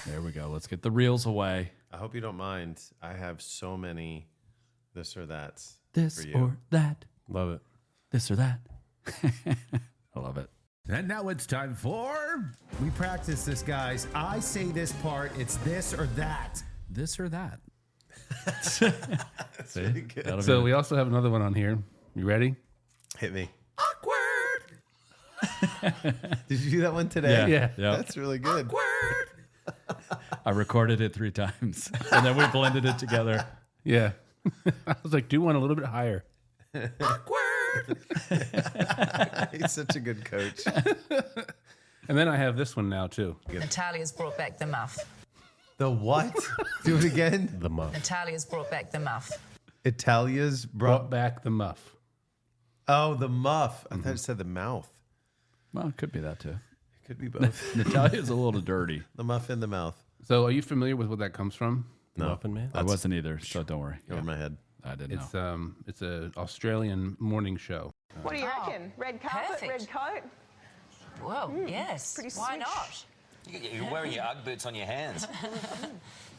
There we go. Let's get the reels away. I hope you don't mind. I have so many this or that's. This for you. or that. Love it. This or that. I love it. And now it's time for... We practice this, guys. I say this part, it's this or that. This or that. That's pretty good. That'll So be we also have another one on here. You ready? Hit me. awkward. Did you do that one today? Yeah. That's really good. I recorded it 3 times, and then we blended it together. Yeah. I was like, do one a little bit higher. He's such a good coach. And then I have this one now, too. Natalia's brought back the muff. The what? Do it again. The muff. Natalia's brought back the muff. Italia's Brought back the muff. Oh, the muff. I thought it said the mouth. Well, it could be that, too. It could be both. Natalia's a little dirty. The muff in the mouth. So are you familiar with what that comes from? No. Muffin Man? I wasn't either, so don't worry. Over my head. I didn't It's know. it's an Australian morning show. What do you reckon? Red carpet, perfect. red coat? Well, yes. pretty Why swish. not? You're wearing your Ugg boots on your hands.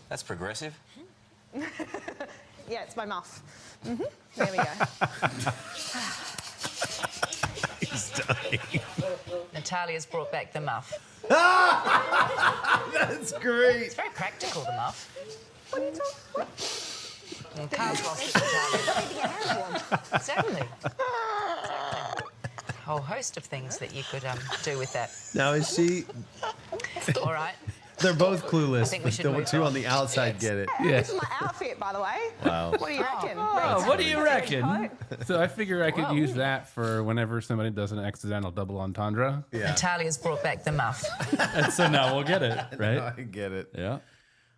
That's progressive. Yeah, it's my muff. There we go. He's dying. Natalia's brought back the muff. That's great. It's very practical, the muff. What are you talking about? And Carl's lost it, Natalia. Keeping your hands warm. Exactly. A whole host of things that you could do with that. Now is she? All right. They're both clueless. I think we But should the move two on. on the outside get it. This is my outfit, by the way. Wow. What do you reckon? Oh, what do you reckon? Coat? So I figure I could Whoa. use that for whenever somebody does an accidental double entendre. Yeah. Natalia's brought back the muff. And so now we'll get it, right? I get it. Yeah,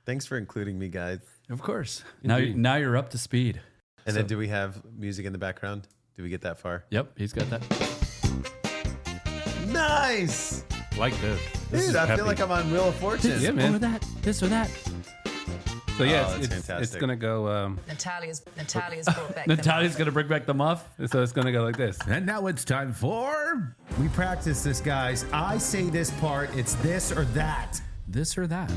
Thanks for including me, guys. of course. Indeed. Now you're up to speed. And then do we have music in the background? Do we get that far? Yep, he's got that. Nice. Like this. Dude, I feel like I'm on Wheel of Fortune. Yeah, man. Or that. This or that. So yeah, Oh, that's it's fantastic. gonna go. Natalia's brought back the Natalia's muff. going to bring back the muff. So it's gonna go like this. And now it's time for... We practice this, guys. I say this part, it's this or that. This or that.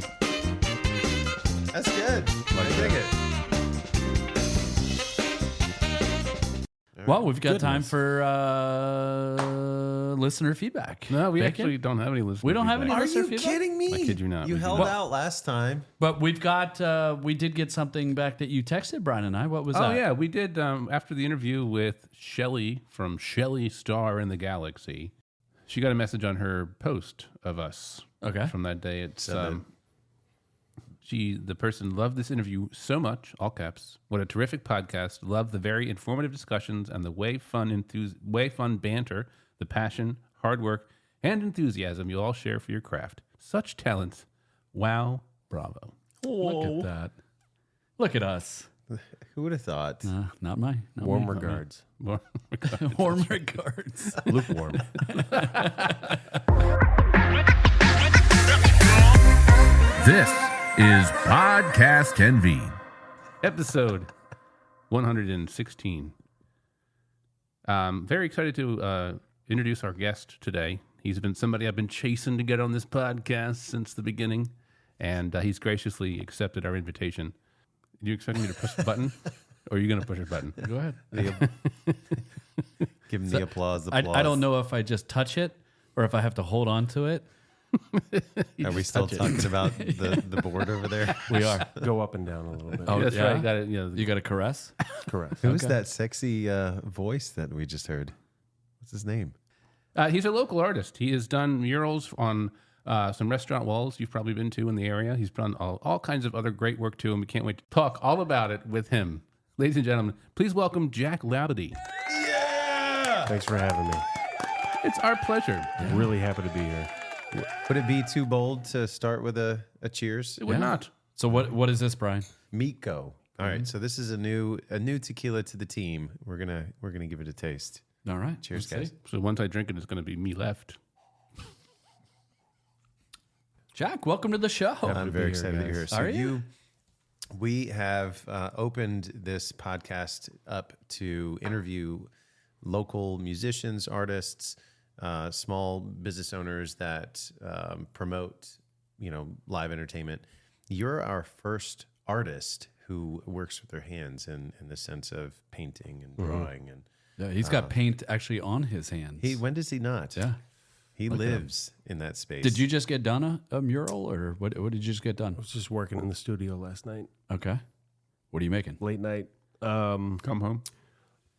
That's good. I dig it. Well, we've got time for listener feedback. No, we Bacon? actually don't have any listeners. We don't have any Are listener you feedback? kidding me? I kid you not, You we do held not. out last time. But we've got, we did get something back that you texted Brian and I. What was Oh that? yeah, we did after the interview with Shelly from Shelly Star in the Galaxy. She got a message on her post of us. Okay. From that day. It's Said the person loved this interview so much, all caps. What a terrific podcast. Loved the very informative discussions and the way fun banter, the passion, hard work, and enthusiasm you all share for your craft. Such talent. Wow, bravo. Look at that. Look at us. Who would have thought? Not mine. Warm regards. Warm regards. Lukewarm. This is PodcastNV. Episode 116. Very excited to introduce our guest today. He's been somebody I've been chasing to get on this podcast since the beginning, and he's graciously accepted our invitation. Do you expect me to push the button, or are you going to push a button? Go ahead. Give him the applause. I don't know if I just touch it or if I have to hold on to it. Are we still talking about the board over there? We are. Go up and down a little bit. Oh, That's yeah? right. Got it. You got to caress? Correct. Who is that sexy voice that we just heard? What's his name? He's a local artist. He has done murals on some restaurant walls you've probably been to in the area. He's done all kinds of other great work too, and we can't wait to talk all about it with him. Ladies and gentlemen, please welcome Jack Labadie. Yeah! Thanks for having me. It's our pleasure. Really happy to be here. Would it be too bold to start with a cheers? It would not. So what is this, Brian? Meatco. All right, so this is a new tequila to the team. We're gonna give it a taste. All right. Cheers, let's guys. see. So once I drink it, it's going to be me left. Jack, welcome to the show. I'm very here, excited that you're here. guys. So Are you? we have opened this podcast up to interview local musicians, artists, small business owners that promote live entertainment. You're our first artist who works with their hands in the sense of painting and drawing. And Yeah, he's got paint actually on his hands. when does he not? Yeah. He lives in that space. Did you just get done a mural, or what did you just get done? I was just working in the studio last night, Okay. What are you making? late night. Come home.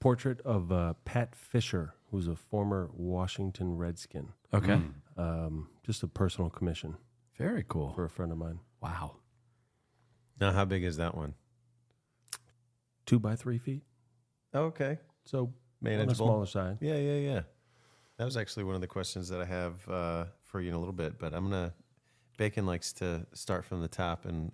Portrait of Pat Fisher, who's a former Washington Redskin. Okay. Just a personal commission Very cool. for a friend of mine. Wow. Now, how big is that one? 2 by 3 feet, Oh, okay. so on the Manageable. smaller side. Yeah. That was actually one of the questions that I have for you in a little bit, but Bacon likes to start from the top, and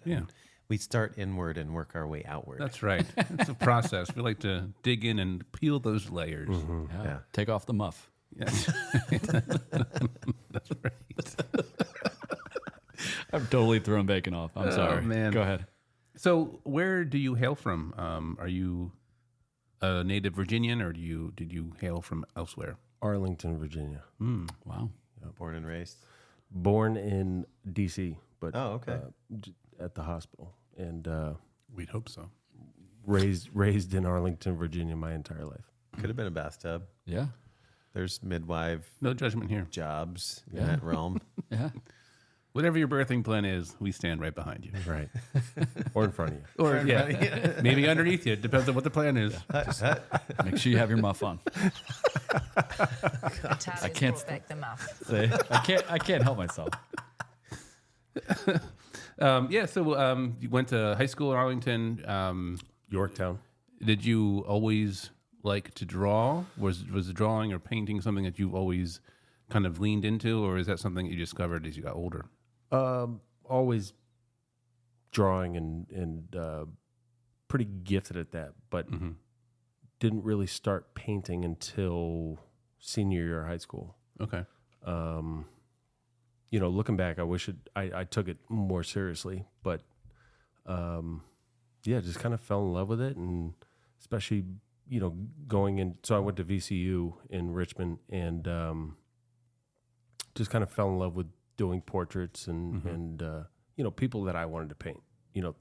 we start inward and work our way outward. That's right. It's a process. We like to dig in and peel those layers. Yeah. Take off the muff. Yes. That's right. I've totally thrown Bacon off. I'm sorry. man. Go ahead. So, where do you hail from? Are you a native Virginian, or did you hail from elsewhere? Arlington, Virginia. Wow. Born and raised. Born in D.C., but Oh, okay. At the hospital, and We'd hope so. raised in Arlington, Virginia, my entire life. Could have been a bathtub. Yeah. There's midwife No judgment here. jobs in that realm. Yeah. Whatever your birthing plan is, we stand right behind you. Right, or in front of you. Or maybe underneath you. It depends on what the plan is. Make sure you have your muff on. Natalia's can't brought back the muff. See? I can't help myself. So you went to high school in Arlington. Yorktown. Did you always like to draw? Was drawing or painting something that you've always kind of leaned into, or is that something you discovered as you got older? Always drawing and pretty gifted at that, but didn't really start painting until senior year of high school. Okay. Looking back, I wish I took it more seriously, but just kind of fell in love with it, and especially going in. So I went to VCU in Richmond, and just kind of fell in love with doing portraits and people that I wanted to paint.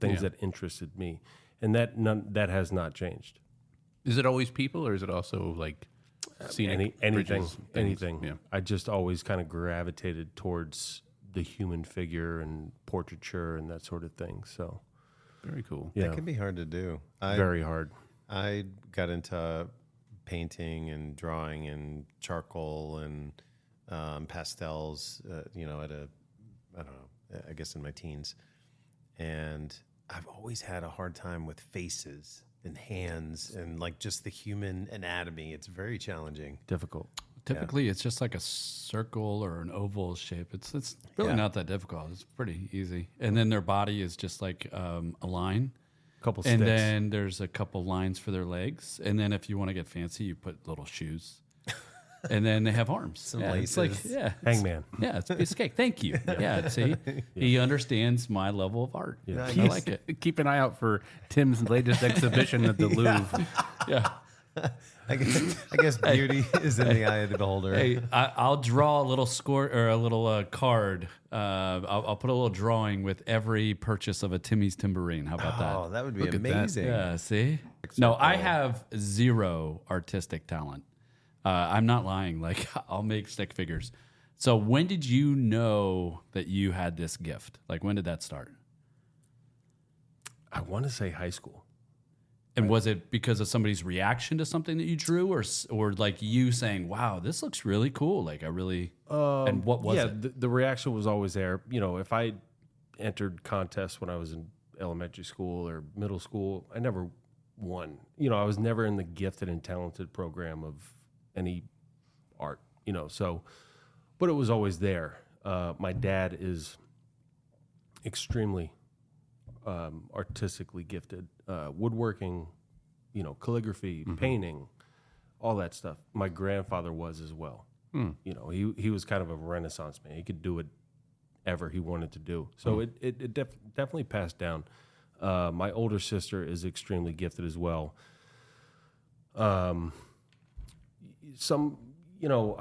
Things that interested me, and that has not changed. Is it always people, or is it also like scenic anything? bridges, things? Anything. Yeah. I just always kind of gravitated towards the human figure and portraiture and that sort of thing. So Very cool. yeah, That can be hard to do. very hard. I got into painting and drawing and charcoal and pastels, I guess in my teens. And I've always had a hard time with faces and hands and like just the human anatomy. It's very challenging. Difficult. Typically, it's just like a circle or an oval shape. It's really not that difficult. It's pretty easy. And then their body is just like a line. Couple And sticks. then there's a couple lines for their legs. And then if you want to get fancy, you put little shoes. And then they have arms. Some It's like, laces. Hangman. it's a piece of cake. Thank you. Yeah, see? He understands my level of art. Yeah. I like it. Keep an eye out for Tim's latest exhibition at the Louvre. Yeah. I guess beauty is in the eye of the beholder. Hey, I'll draw a little score or a little card. I'll put a little drawing with every purchase of a Timmy's Timberine. How about that? Oh, that would be Look at that. amazing. Yeah, see? No, I have zero artistic talent. I'm not lying. Like, I'll make stick figures. So when did you know that you had this gift? Like, when did that start? I want to say high school. And was it because of somebody's reaction to something that you drew, or like you saying, "Wow, this looks really cool"? Like, I really. And what was it? The reaction was always there. If I entered contests when I was in elementary school or middle school, I never won. I was never in the gifted and talented program of any art. So, but it was always there. My dad is extremely artistically gifted, woodworking, calligraphy, painting, all that stuff. My grandfather was as well. He was kind of a Renaissance man. He could do whatever he wanted to do. So it definitely passed down. My older sister is extremely gifted as well. I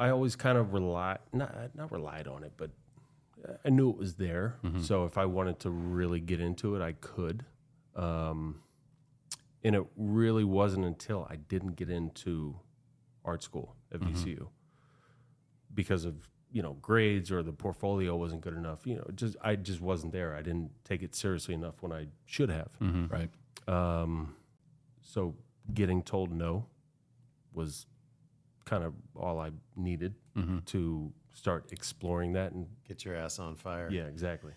always kind of not relied on it, but I knew it was there. So if I wanted to really get into it, I could. And it really wasn't until I didn't get into art school at VCU because of, grades or the portfolio wasn't good enough. I just wasn't there. I didn't take it seriously enough when I should have. Right. So getting told no was kind of all I needed to start exploring that and Get your ass on fire. yeah, exactly.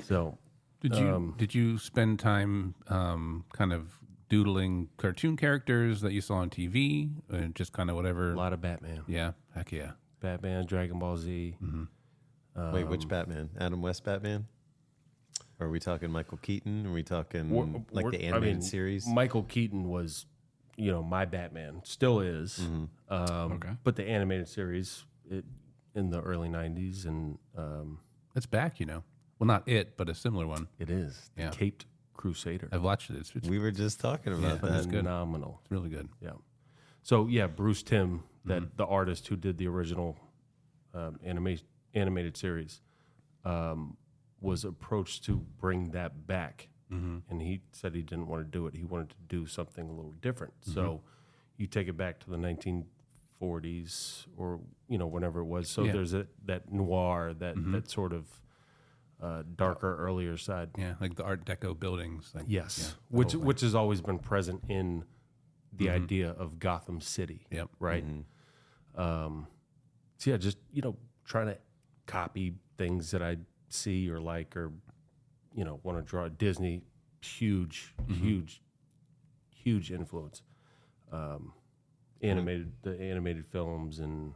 So Did you spend time kind of doodling cartoon characters that you saw on TV, and just kind of whatever? a lot of Batman, Yeah, heck yeah. Batman, Dragon Ball Z. Wait, which Batman? Adam West Batman? Or are we talking Michael Keaton? Are we talking the animated series? Michael Keaton was, my Batman, still is. Okay. But the animated series in the early '90s, and It's back, Well, not it, but a similar one. it is the Yeah. Caped Crusader. I've watched it. It's We were just talking about but that. it's good. Phenomenal. really good. Yeah. So yeah, Bruce Timm, the artist who did the original animated series, was approached to bring that back, and he said he didn't want to do it. He wanted to do something a little different. So you take it back to the 1940s or whenever it was. So Yeah. there's that noir, that sort of darker, earlier side. Yeah, like the Art Deco buildings. Like, Yes, yeah, the which whole thing. which has always been present in the idea of Gotham City. Yep. Right. So yeah, just trying to copy things that I see or like or want to draw. Disney, huge influence. The animated films and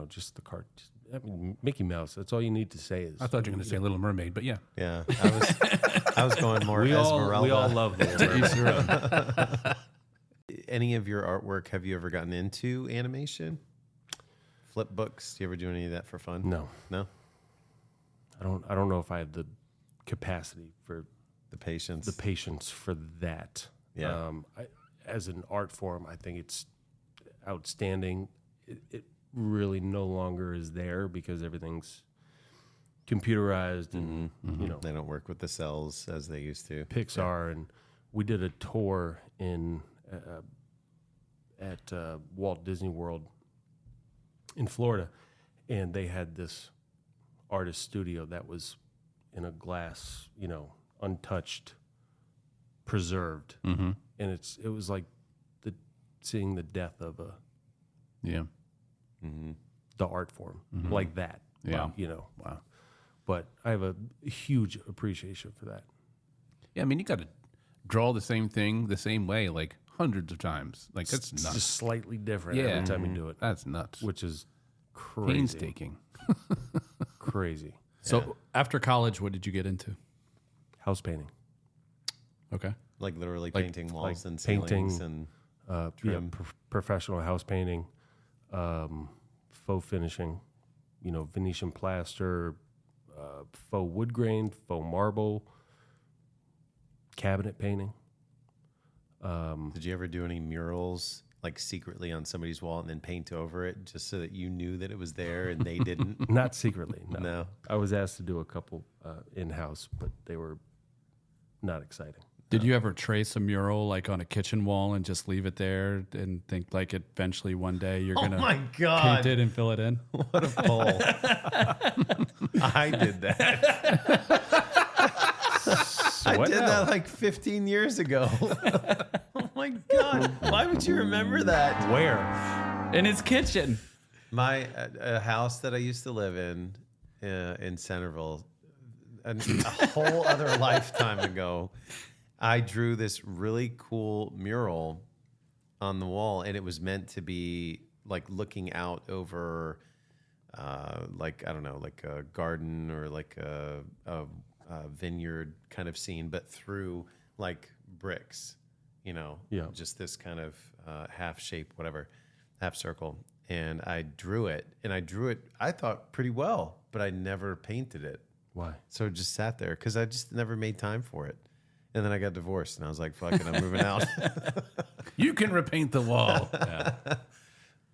just the cartoons. I mean, Mickey Mouse. That's all you need to say is. I thought you were going to say Little Mermaid, but yeah. Yeah, I was going more we Esmeralda. all love Little Any of your artwork, have you ever gotten into animation? Flip books? Do you ever do any of that for fun? No, No? I don't know if I have the capacity for The patience? the patience for that. Yeah. As an art form, I think it's outstanding. It really no longer is there because everything's computerized and They don't work with the cells as they used to. Pixar. And we did a tour at Walt Disney World in Florida, and they had this artist studio that was in a glass, untouched, preserved, and it was like seeing the death of Yeah. the art form like that. Yeah. Wow. But I have a huge appreciation for that. Yeah, I mean, you got to draw the same thing the same way like hundreds of times. Like, that's It's nuts. just slightly different Yeah. every time you do it, That's nuts. which is crazy. Painstaking. Crazy. So after college, what did you get into? House painting. Okay. Like literally painting walls and painting, ceilings and Yeah, professional house painting, faux finishing, Venetian plaster, faux wood grain, faux marble, cabinet painting. Did you ever do any murals like secretly on somebody's wall and then paint over it just so that you knew that it was there and they didn't? Not secretly, no. No. I was asked to do a couple in-house, but they were not exciting. Did you ever trace a mural like on a kitchen wall and just leave it there and think like eventually one day you're gonna my paint God. it and fill it in? What a poll. I did that. I What did now? that like 15 years ago. Oh my God. Why would you remember that? Where? In his kitchen. My a house that I used to live in Centerville, a whole other lifetime ago, I drew this really cool mural on the wall, and it was meant to be like looking out over, like I don't know, like a garden or like a vineyard kind of scene, but through like bricks, Yeah. just this kind of half shape, whatever, half circle. And I drew it, I thought pretty well, but I never painted it. Why? So it just sat there because I just never made time for it. And then I got divorced, and I was like, fuck it, I'm moving out. You can repaint the wall.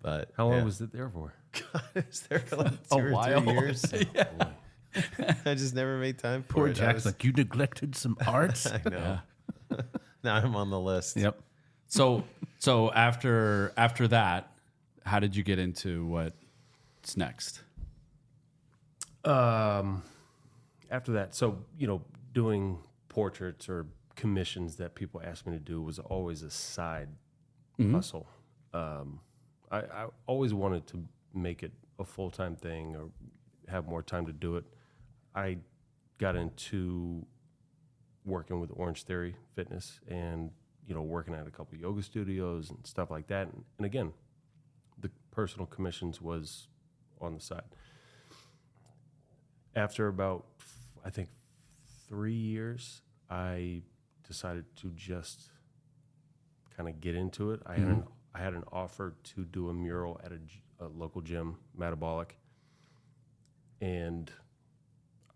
But How long yeah. was it there for? I was there for like A 2 or while. 3 years. Boy. I just never made time for Poor it. Jack's like, you neglected some arts. I know. Now I'm on the list. Yep. So after that, how did you get into what's next? After that, so doing portraits or commissions that people asked me to do was always a side hustle. I always wanted to make it a full-time thing or have more time to do it. I got into working with Orange Theory Fitness and working at a couple of yoga studios and stuff like that. And again, the personal commissions was on the side. After about, I think, 3 years, I decided to just kind of get into it. I had an offer to do a mural at a local gym, Metabolic, and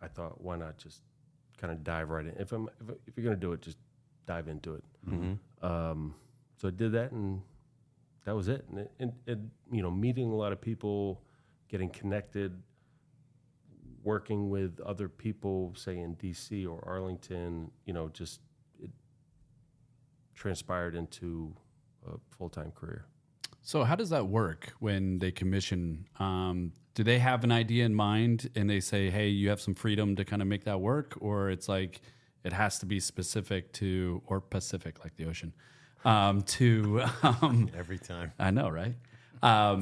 I thought, why not just kind of dive right in? If you're gonna do it, just dive into it. So I did that, and that was it. And meeting a lot of people, getting connected, working with other people, say in DC or Arlington, just it transpired into a full-time career. So how does that work when they commission? Do they have an idea in mind and they say, hey, you have some freedom to kind of make that work? Or it's like it has to be specific to, or Pacific, like the ocean, Every time. I know, right? I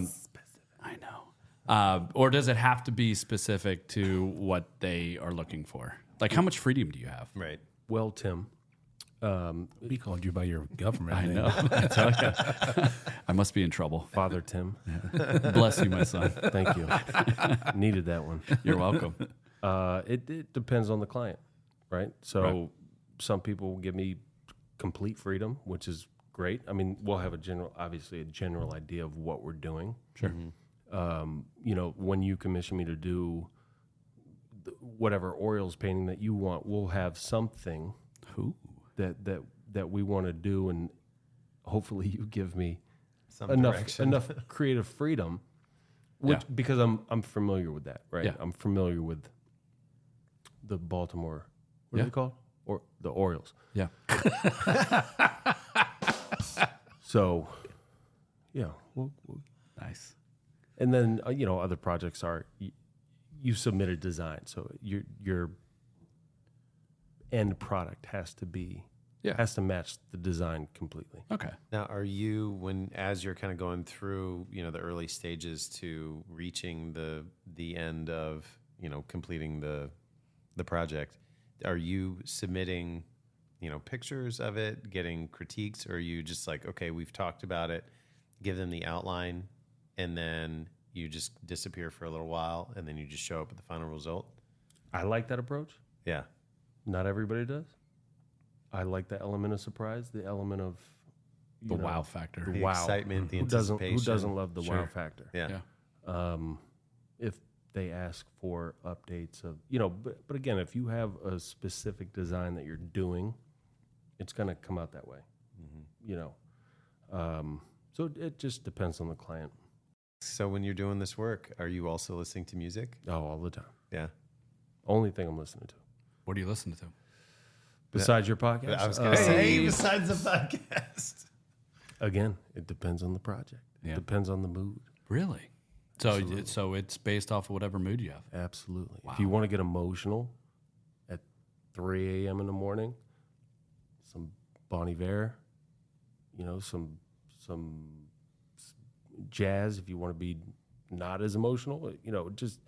know. Or does it have to be specific to what they are looking for? Like, how much freedom do you have? Right. Well, Tim, We called you by your government I name. know. I tell you. I must be in trouble. Father Tim, Bless you, my son. thank you. Needed that one. You're welcome. It depends on the client, right? So some people will give me complete freedom, which is great. I mean, we'll have obviously a general idea of what we're doing. Sure. When you commission me to do whatever Orioles painting that you want, we'll have something that we want to do, and hopefully you give me Some enough direction. creative freedom, because I'm familiar with that, right? Yeah. I'm familiar with the Baltimore, what Yeah. are they called? Or the Orioles. Yeah. So, we'll Nice. and then other projects are you submit a design, so your end product has to match the design completely. Okay. Now, are you, as you're kind of going through, the early stages to reaching the end of, completing the project, are you submitting, pictures of it, getting critiques, or are you just like, okay, we've talked about it, give them the outline, and then you just disappear for a little while, and then you just show up at the final result? I like that approach. Yeah. Not everybody does. I like the element of surprise, the element of The wow factor. the The wow excitement, the Who anticipation. doesn't love the wow Sure. factor? Yeah. Yeah. If they ask for updates of but again, if you have a specific design that you're doing, it's going to come out that way. So it just depends on the client. So when you're doing this work, are you also listening to music? Oh, all the time. Yeah. Only thing I'm listening to. What do you listen to? Besides your podcast? I was going to say, besides the podcast. Again, it depends on the project. Yeah. It depends on the mood. Really? So it's based off of whatever mood you have. Absolutely. If you want to get emotional at 3 a.m. in the morning, some Bon Iver, some jazz. If you want to be not as emotional, just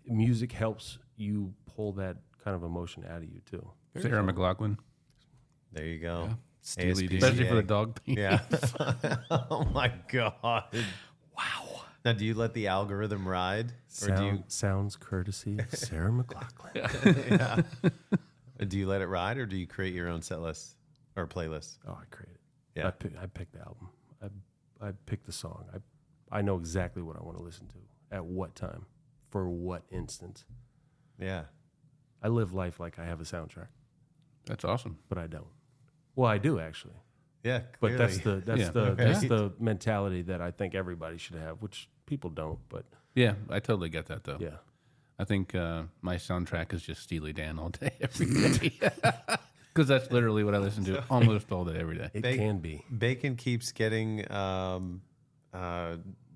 music helps you pull that kind of emotion out of you too. Sarah McLachlan, There you go. Yeah. Steely Dan. especially for the dog paint. Yeah. Oh my God. Wow. Now, do you let the algorithm ride, or Sounds courtesy of Sarah McLachlan. do you let it ride, or do you create your own set list or playlist? Oh, I create it. Yeah. I pick the album. I pick the song. I know exactly what I want to listen to at what time, for what instance. Yeah. I live life like I have a soundtrack, That's awesome. but I don't. Well, I do actually. Yeah, But that's clearly. the mentality that I think everybody should have, which people don't. But Yeah, I totally get that though. yeah, I think my soundtrack is just Steely Dan all day, every day. Because that's literally what I listen to almost all day, every day. it can be. Bacon keeps getting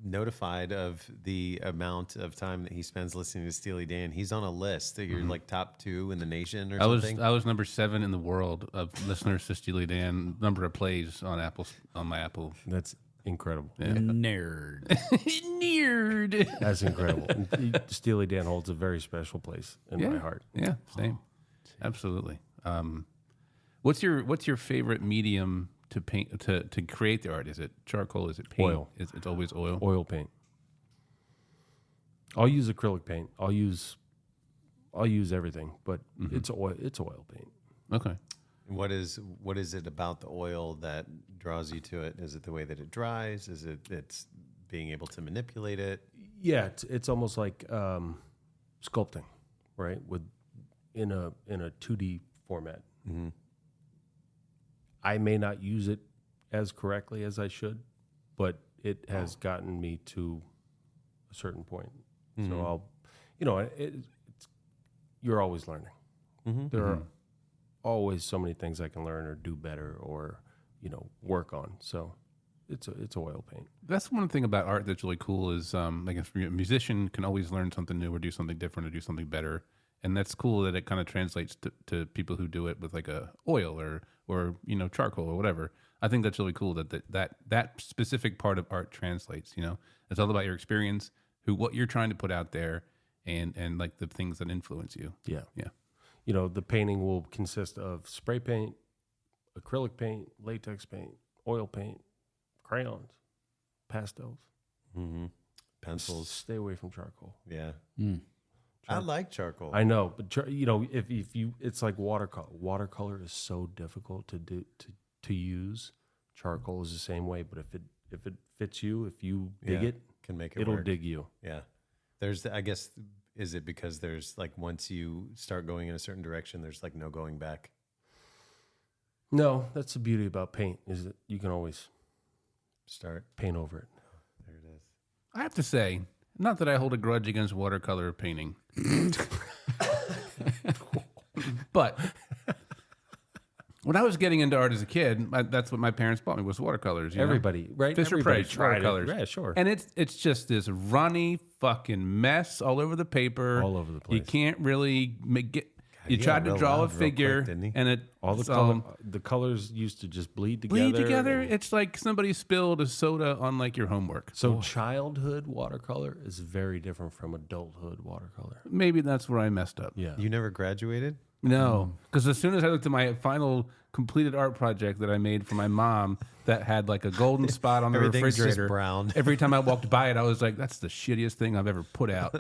notified of the amount of time that he spends listening to Steely Dan. He's on a list that you're like top 2 in the nation or something. I was number 7 in the world of listeners to Steely Dan. Number of plays on my Apple. That's incredible. Nerd. Nerd. That's incredible. Steely Dan holds a very special place in my heart. Yeah, same. Absolutely. What's your favorite medium to paint to create the art? Is it charcoal? Is it paint? Oil. It's always oil. Oil paint. I'll use acrylic paint. I'll use everything, but it's oil paint. Okay. What is it about the oil that draws you to it? Is it the way that it dries? Is it's being able to manipulate it? Yeah, it's almost like sculpting, right? In a 2D format. Mm-hmm. I may not use it as correctly as I should, but it has gotten me to a certain point. Mm-hmm. So you're always learning. Mm-hmm. There are always so many things I can learn or do better or work on. So it's oil paint. That's one thing about art that's really cool is like if you're a musician can always learn something new or do something different or do something better. And that's cool that it kind of translates to people who do it with like a oil or charcoal or whatever. I think that's really cool that specific part of art translates. It's all about your experience, what you're trying to put out there, and like the things that influence you. Yeah. Yeah. The painting will consist of spray paint, acrylic paint, latex paint, oil paint, crayons, pastels, Pencils. Stay away from charcoal. Yeah. I like charcoal. I know, but if you, it's like watercolor. Watercolor is so difficult to use. Charcoal is the same way, but if it fits you, if you dig it, can make it it'll work. dig you. Yeah. I guess, is it because there's like once you start going in a certain direction, there's like no going back? No, that's the beauty about paint is that you can always Start. paint over it. There it is. I have to say, not that I hold a grudge against watercolor painting, but when I was getting into art as a kid, that's what my parents bought me was watercolors. Everybody, right? Fisher Everybody Price tried it. watercolors. Yeah, sure. And it's just this runny fucking mess all over the paper. All over the You place. can't really get. You he tried got to real draw a loud real figure, quick, didn't he? and it All the colors used to just bleed together. bleed. It's like somebody spilled a soda on like your homework. So childhood watercolor is very different from adulthood watercolor. Maybe that's where I messed up. Yeah. You never graduated? No, because as soon as I looked at my final completed art project that I made for my mom that had like a golden spot on the Everything's just refrigerator, brown. every time I walked by it, I was like, that's the shittiest thing I've ever put out.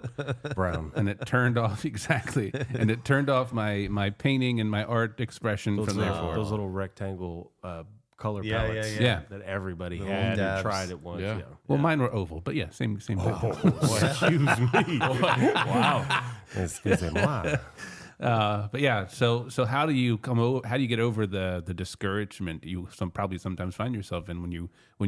Brown. And it turned off, exactly. And it turned off my painting and my art expression from there forward. Those little rectangle color Yeah, palettes yeah. that everybody Little had and dabs. tried at once. Yeah. Yeah. Well, mine were oval, but yeah, same thing. Excuse me. Wow. Excusez-moi. But yeah, so how do you how do you get over the discouragement you probably sometimes find yourself in when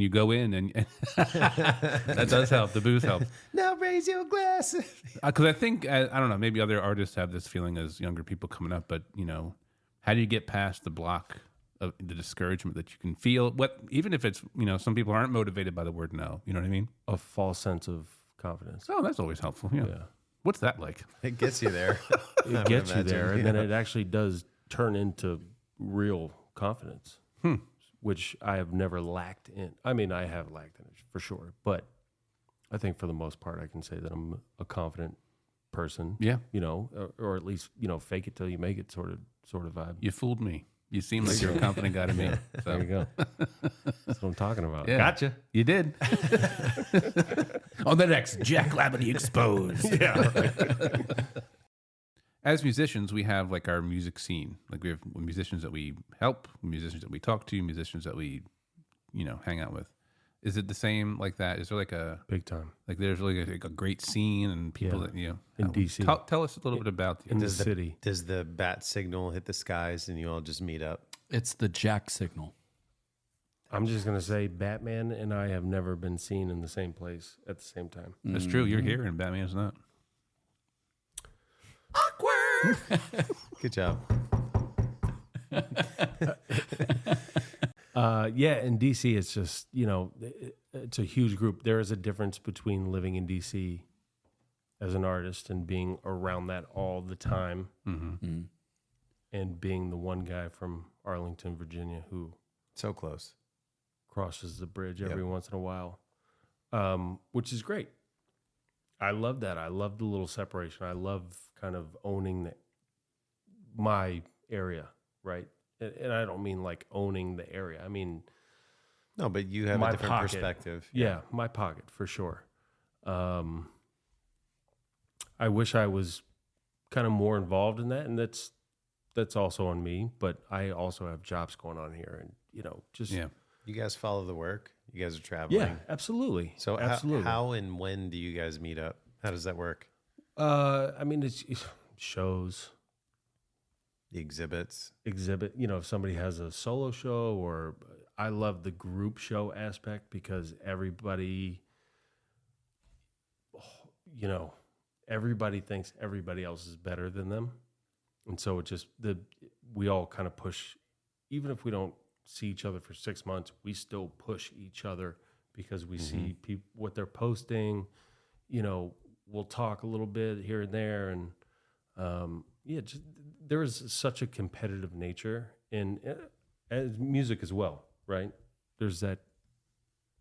you go in and that does help. The booze helps. Now raise your glasses. Because I think I don't know, maybe other artists have this feeling as younger people coming up, but how do you get past the block of the discouragement that you can feel? Even if it's some people aren't motivated by the word no, you know what I mean? A false sense of confidence. Oh, that's always helpful. Yeah. What's that like? It gets you there. It gets you there, and then it actually does turn into real confidence, which I have never lacked in. I mean, I have lacked in it for sure, but I think for the most part, I can say that I'm a confident person. Yeah. Or at least fake it till you make it sort of vibe. You fooled me. You seem like you're a confident guy to me. So. There you go. That's what I'm talking about. Yeah. Gotcha. You did. On the next Jack Labadie Exposed. Yeah. As musicians, we have like our music scene. Like we have musicians that we help, musicians that we talk to, musicians that we, hang out with. Is it the same like that? Is there like a Big time. like there's like a great scene and people that In DC. Tell us a little bit about In the city. Does the bat signal hit the skies and you all just meet up? It's the Jack signal. I'm just gonna say Batman and I have never been seen in the same place at the same time. That's true. You're here and Batman's not. Good job. Yeah, in DC, it's just, it's a huge group. There is a difference between living in DC as an artist and being around that all the time, and being the one guy from Arlington, Virginia, who So close. crosses the bridge every once in a while, which is great. I love that. I love the little separation. I love kind of owning my area, right? And I don't mean like owning the area. I mean, No, but you have my a different pocket. perspective. Yeah, my pocket for sure. I wish I was kind of more involved in that, and that's also on me. But I also have jobs going on here, and just You guys follow the work. You guys are traveling. yeah, absolutely. So absolutely. how and when do you guys meet up? How does that work? I mean, it's shows, The exhibits. exhibit. If somebody has a solo show, or I love the group show aspect because everybody, everybody thinks everybody else is better than them, and so we all kind of push, even if we don't see each other for 6 months, we still push each other because we see what they're posting. We'll talk a little bit here and there, and there is such a competitive nature in as music as well, right? There's that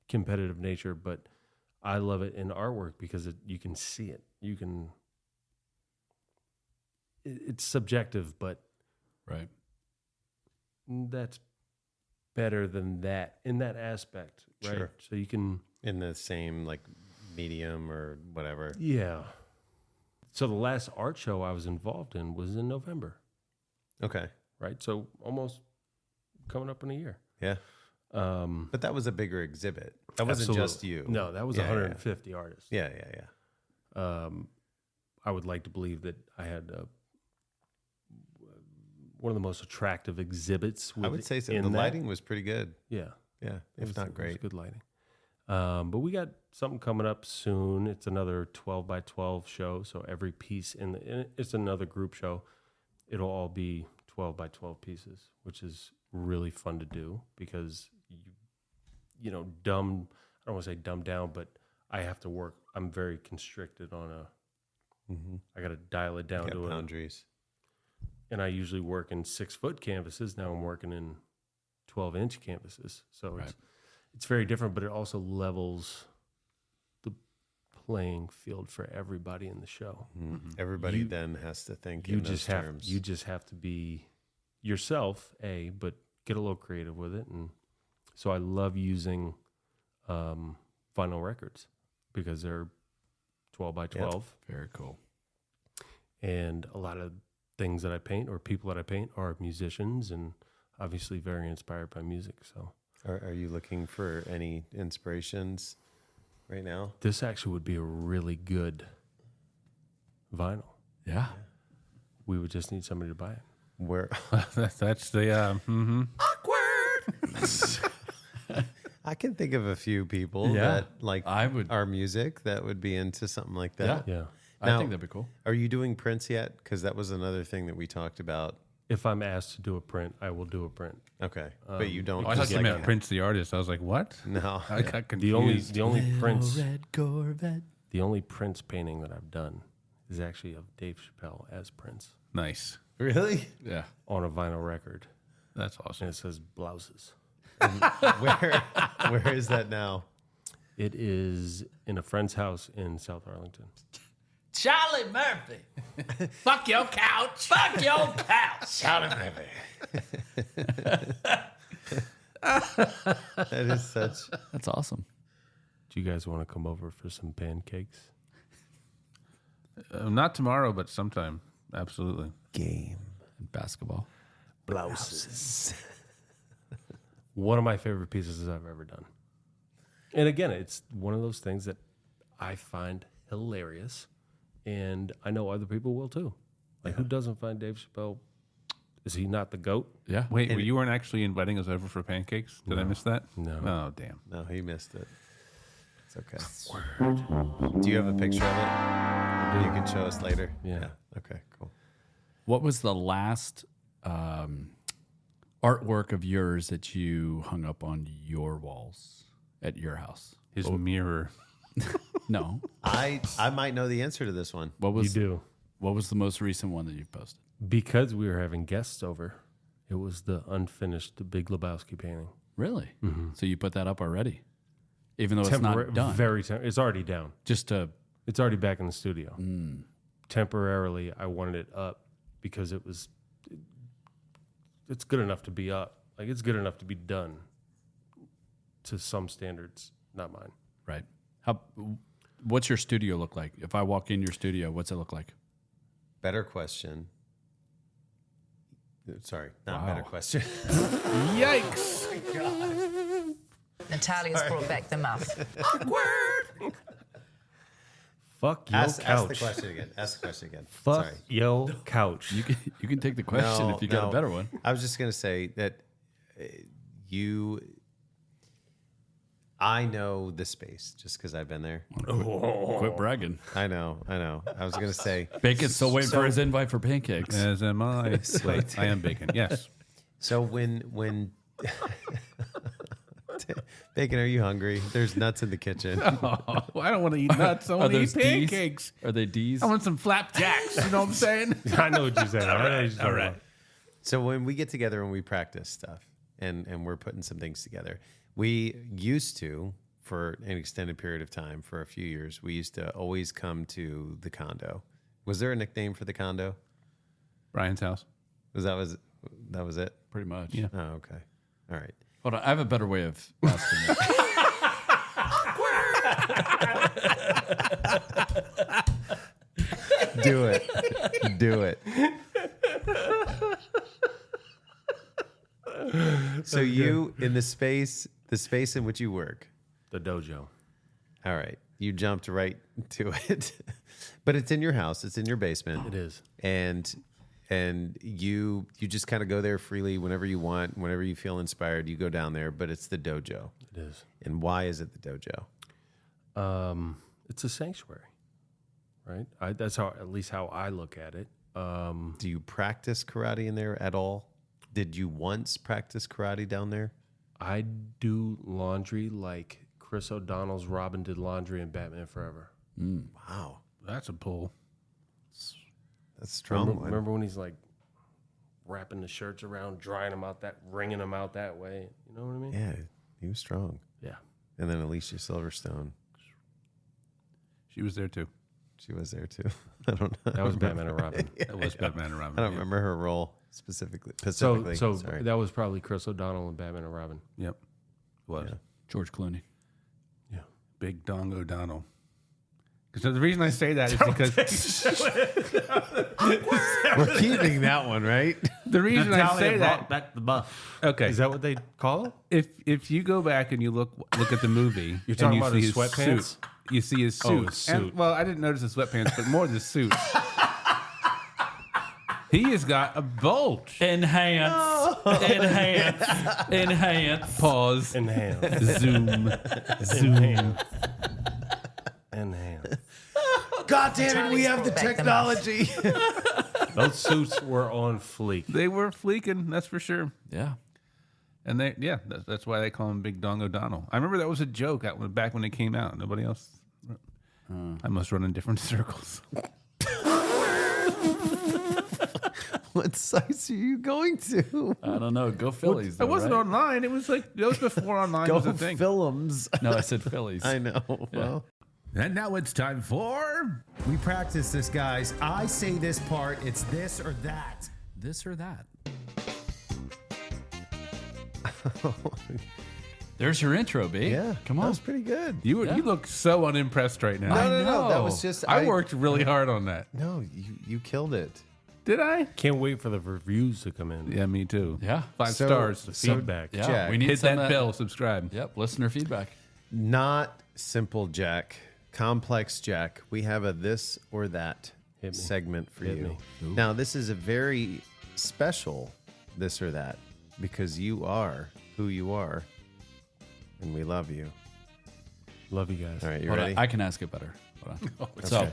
competitive nature, but I love it in artwork because you can see it. It's subjective, but Right. that's better than that in that aspect, right? Sure. So you can, In the same like medium or whatever. yeah. So the last art show I was involved in was in November, Okay. right? So almost coming up in a year. Yeah. But that was a bigger exhibit. That wasn't just Absolutely. you. No, that was Yeah, yeah. 150 artists. Yeah, yeah, yeah. I would like to believe that I had one of the most attractive exhibits. I would say so. in The that. lighting was pretty good. Yeah. Yeah, It if not was great. good lighting. But we got something coming up soon. It's another 12 by 12 show. So every piece it's another group show. It'll all be 12 by 12 pieces, which is really fun to do because I don't want to say dumb down, but I have to work. I'm very constricted on I got to dial it down Yeah, to boundaries. and I usually work in 6-foot canvases. Now I'm working in 12-inch canvases. So it's very different, but it also levels the playing field for everybody in the show. Everybody then has to think You in just those have terms. you just have to be yourself, but get a little creative with it. And so I love using vinyl records because they're 12 by 12. Very cool. And a lot of things that I paint or people that I paint are musicians and obviously very inspired by music. So Are you looking for any inspirations right now? this actually would be a really good vinyl. Yeah. We would just need somebody to buy it. Where That's the I can think of a few people Yeah. that like I would- our music that would be into something like that. Yeah. I Now- think that'd be cool. Are you doing prints yet? Because that was another thing that we talked about. If I'm asked to do a print, I will do a print. Okay, but you don't. I thought just you like meant Prince the artist. I was like, what? No, I got confused. The only Prince Red Corvette. the only Prince painting that I've done is actually of Dave Chappelle as Prince Nice. really. Yeah. on a vinyl record, That's and awesome. it says blouses. Where is that now? It is in a friend's house in South Arlington. Charlie Murphy. Fuck your couch. Fuck your couch. Charlie Murphy. That is such. That's awesome. Do you guys want to come over for some pancakes? Not tomorrow, but sometime. Absolutely. Game. Basketball. Blouses. One of my favorite pieces I've ever done. And again, it's one of those things that I find hilarious. And I know other people will too. Like, who doesn't find Dave Chappelle Is he not the GOAT? Yeah. Wait, you weren't actually inviting us over for pancakes? Did I miss that? No. Oh, damn. No, he missed it. It's okay. Do you have a picture of it? You can show us later? Yeah. Okay, cool. What was the last artwork of yours that you hung up on your walls at your house? His mirror. No. I might know the answer to this one. What was You do. What was the most recent one that you've posted? Because we were having guests over, it was the unfinished Big Lebowski painting. Really? So you put that up already, even though it's not done. It's already down. Just to It's already back in the studio. Temporarily, I wanted it up because it's good enough to be up. Like, it's good enough to be done to some standards, not mine. right. What's your studio look like? If I walk in your studio, what's it look like? Better question. Sorry, not better question. Yikes. Natalia's brought back the muff. Fuck your Ask couch. the question again. Ask the question again. Fuck Sorry. yo couch. You can take the question if you got a better one. I was just going to say that I know the space just because I've been there. Quit bragging. I know. I was going to say. Bacon's still waiting for his invite for pancakes. As am I. Wait, I am bacon. Yes. So when Bacon, are you hungry? There's nuts in the kitchen. Oh, I don't want to eat nuts. I want to eat pancakes. Are they D's? I want some flapjacks. You know what I'm saying? I know what you're saying. All right. So when we get together and we practice stuff and we're putting some things together, we used to, for an extended period of time, for a few years, we used to always come to the condo. Was there a nickname for the condo? Brian's house. That was it? Pretty much. Yeah. Oh, okay. All right. Hold on. I have a better way of asking it. Do it. Do it. So you, in the space in which you work, The dojo. all right, you jumped right to it. But it's in your house. It's in your basement. It is. And you just kind of go there freely whenever you want, whenever you feel inspired, you go down there, but it's the dojo. It is. And why is it the dojo? It's a sanctuary, right? That's at least how I look at it. Do you practice karate in there at all? Did you once practice karate down there? I do laundry like Chris O'Donnell's Robin did laundry in Batman Forever. Wow. That's a pull. That's a strong. Remember when he's like wrapping the shirts around, drying them out, wringing them out that way? You know what I mean? Yeah, he was strong. Yeah. And then Alicia Silverstone, She was there too. she was there too. I don't know. That was Batman and Robin. That was Batman and Robin. I don't remember her role specifically. So Sorry. that was probably Chris O'Donnell and Batman and Robin. Yep. Was. Yeah. George Clooney. Yeah. Big Dong O'Donnell. So the reason I say that is because We're keeping that one, right? the reason I say that. back the buff. Okay. Is that what they call it? If you go back and you look at the movie, You're talking and you about see his sweatpants? suit, you see his suit. Oh, his suit. And, well, I didn't notice the sweatpants, but more the suit. He has got a bulge. Enhance. Pause. Enhance. Zoom. Enhance. God damn it, we have the technology. Those suits were on fleek. They were fleeking, that's for sure. Yeah. And that's why they call him Big Dong O'Donnell. I remember that was a joke back when it came out. Nobody else. I must run in different circles. What sites are you going to? I don't know. Go Phillies. It though, wasn't right? online. It was like, that was before online Go was a thing. Films. No, I said Phillies. I know. Well, And now it's time for. We practice this, guys. I say this part, it's this or that. This or that. There's your intro, B. yeah. Come That on. was pretty good. You look so unimpressed right now. No. That was just I worked really hard on that. No, you killed it. Did I? Can't wait for the reviews to come in. Yeah, me too. Yeah. 5 So- stars. Feedback. Yeah. Jack, we need Hit some that bell. Subscribe. Yep. Listener feedback. Not simple Jack, complex Jack. We have a this or that Hit me. segment for Hit you. me. Now, this is a very special this or that because you are who you are, and we love you. Love you guys. All right, you Hold on, ready? I can ask it better. Hold on. Okay. So,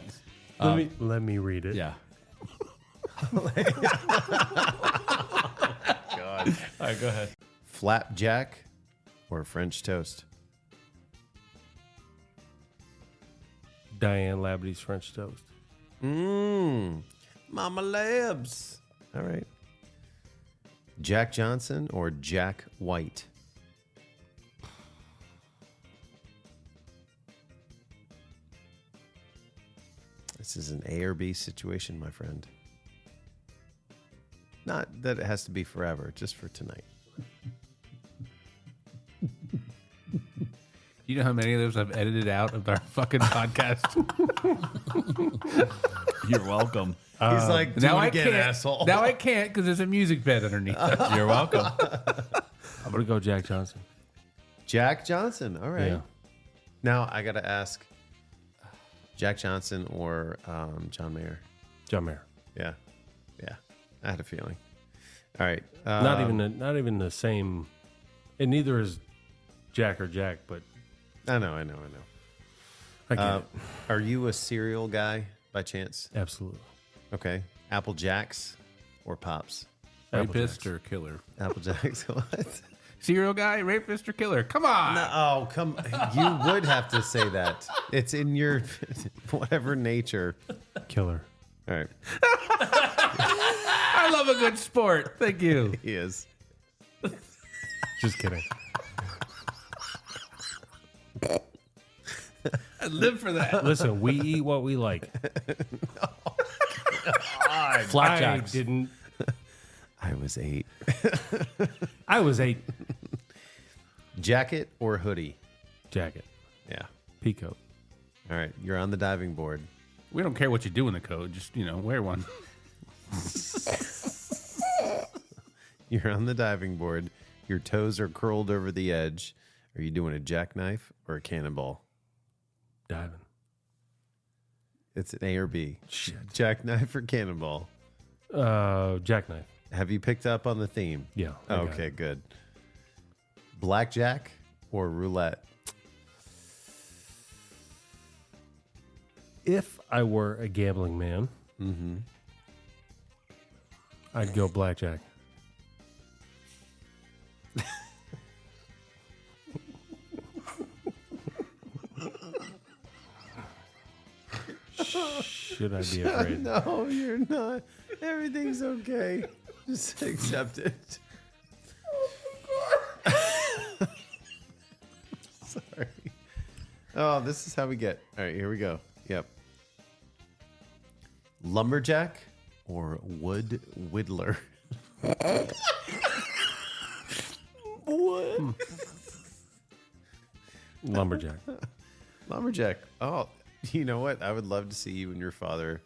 Let me read it. yeah. God. All right, go ahead. Flapjack or French toast? Diane Labadie's French toast. Mama Labs. All right. Jack Johnson or Jack White? This is an A or B situation, my friend. Not that it has to be forever, just for tonight. You know how many of those I've edited out of our fucking podcast? You're welcome. He's like, Now I again, can't. asshole. Now I can't because there's a music bed underneath. You're welcome. I'm going to go Jack Johnson. Jack Johnson. All right. Yeah. Now I got to ask Jack Johnson or John Mayer. John Mayer. Yeah. Yeah. I had a feeling. All right. Not even the same. And neither is Jack or Jack, but I know. I get it. Are you a cereal guy by chance? Absolutely. Okay. Apple Jacks or Pops? Rapist or killer? Apple Jacks. What? Serial guy, rapist or killer? Come on. No, oh, come. You would have to say that. It's in your whatever nature. Killer. All right. I love a good sport. Thank you. He is. Just kidding. I live for that. Listen, we eat what we like. Flapjacks. I didn't. I was 8. I was 8. Jacket or hoodie? Jacket. Yeah. Peacoat. All right. You're on the diving board. We don't care what you do in the code. Just, wear one. You're on the diving board. Your toes are curled over the edge. Are you doing a jackknife or a cannonball? Diving. It's an A or B. Jackknife or cannonball? Jackknife. Have you picked up on the theme? Yeah. I got Okay, it. good. Blackjack or roulette? If I were a gambling man, I'd go blackjack. Should I be afraid? No, you're not. Everything's okay. Just accept it. Sorry. Oh, this is how we get. All right, here we go. Yep. Lumberjack or wood whittler? What? Lumberjack. Lumberjack. Oh, you know what? I would love to see you and your father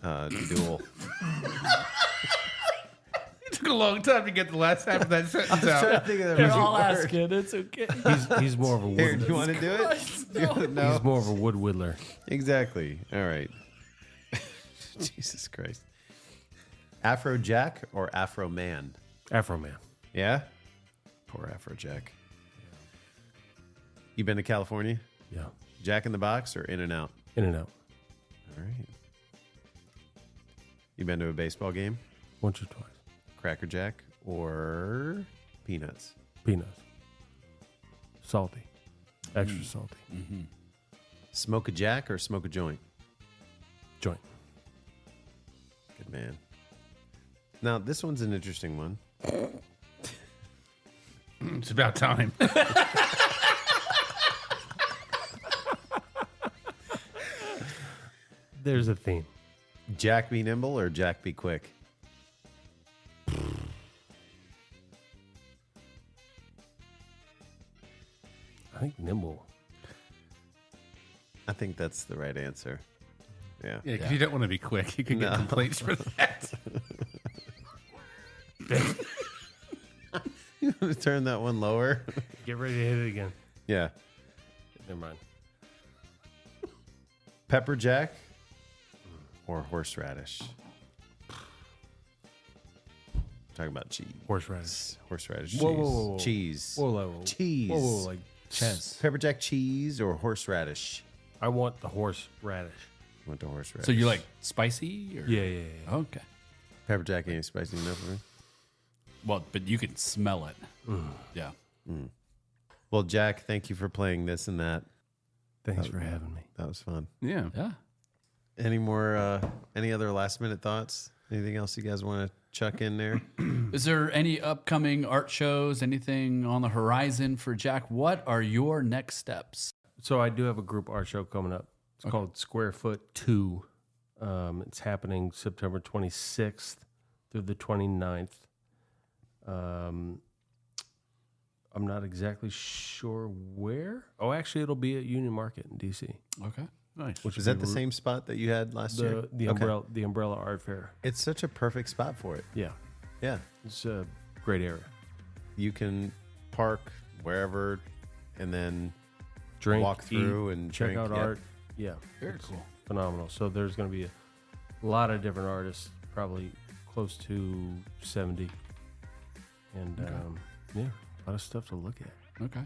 duel. It took a long time to get the last half of that sentence out. They're all asking. It's okay. He's more of a Here, wood. do you want to do it? No. He's more of a wood whittler. Exactly. All right. Jesus Christ. Afro Jack or Afro Man? Afro man. Yeah? Poor Afro Jack. You been to California? Yeah. Jack in the Box or In and Out? In and out. All right. You been to a baseball game? Once or twice. Cracker Jack or Peanuts? Peanuts. Salty. Extra salty. Smoke a Jack or smoke a joint? Joint. Good man. Now, this one's an interesting one. It's about time. There's a theme. Jack be nimble or Jack be quick? I think nimble. I think that's the right answer. Yeah. Yeah, because you don't want to be quick. You could get complaints for that. You want to turn that one lower? Get ready to hit it again. Yeah. Never mind. Pepper Jack or horseradish? talking about cheese. Horseradish. Horseradish cheese. Whoa. Cheese. Whoa. Cheese. Whoa, like Ches. Pepper jack cheese or horseradish? I want the horseradish. I want the horseradish. So you like spicy? Or? Yeah. Okay. pepper jack ain't spicy enough for me? Well, but you can smell it. Yeah. Well, Jack, thank you for playing this and that. Thanks for having me. That was fun. Yeah. Yeah. Any more? Any other last minute thoughts? Anything else you guys want to chuck in there? Is there any upcoming art shows? Anything on the horizon for Jack? What are your next steps? So I do have a group art show coming up. It's called Square Foot 2. It's happening September 26th through the 29th. I'm not exactly sure where. Oh, actually, it'll be at Union Market in D.C. Okay. Nice. Is that the same spot that you had last year? The Okay. Umbrella Art Fair. It's such a perfect spot for it. Yeah, Yeah. it's a great area. You can park wherever and then Drink, walk through eat, and check drink. out Yep. art. Yeah, Very it's cool. phenomenal. So there's going to be a lot of different artists, probably close to 70, and yeah, a lot of stuff to look at. Okay.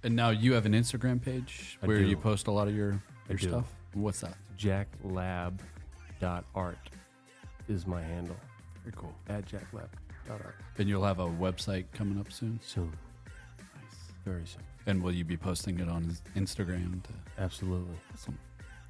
And now you have an Instagram page I where do. you post a lot of your do. stuff. What's that? JackLab.art is my handle. Very cool. At JackLab.art. And you'll have a website coming up soon. Soon, Nice. very soon. And will you be posting it on Instagram? Absolutely. Awesome.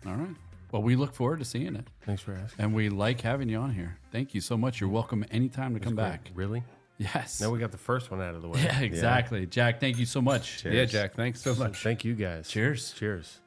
All right. Well, we look forward to seeing it. Thanks for asking. And we like having you on here. Thank you so much. You're welcome anytime to come Great. back. Really? Yes. Now we got the first one out of the way. Yeah, exactly. Jack, thank you so much. Cheers. Yeah, Jack. Thanks so much. Thank you guys. Cheers. Cheers.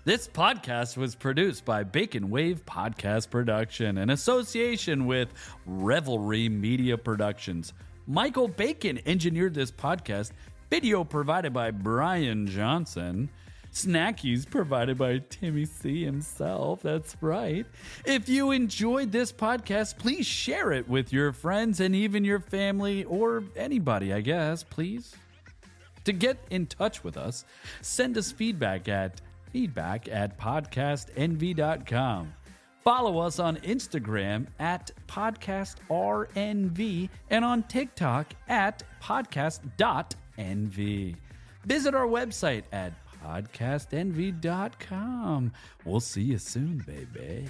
This podcast was produced by Bacon Wave Podcast Production in association with Revelry Media Productions. Michael Bacon engineered this podcast. Video provided by Brian Johnson. Snackies provided by Timmy C himself. That's right. If you enjoyed this podcast, please share it with your friends and even your family or anybody, I guess, please. To get in touch with us, send us feedback at podcastnv.com. Follow us on Instagram at podcastRNV and on TikTok at podcast.nv. Visit our website at podcastnv.com. We'll see you soon, baby.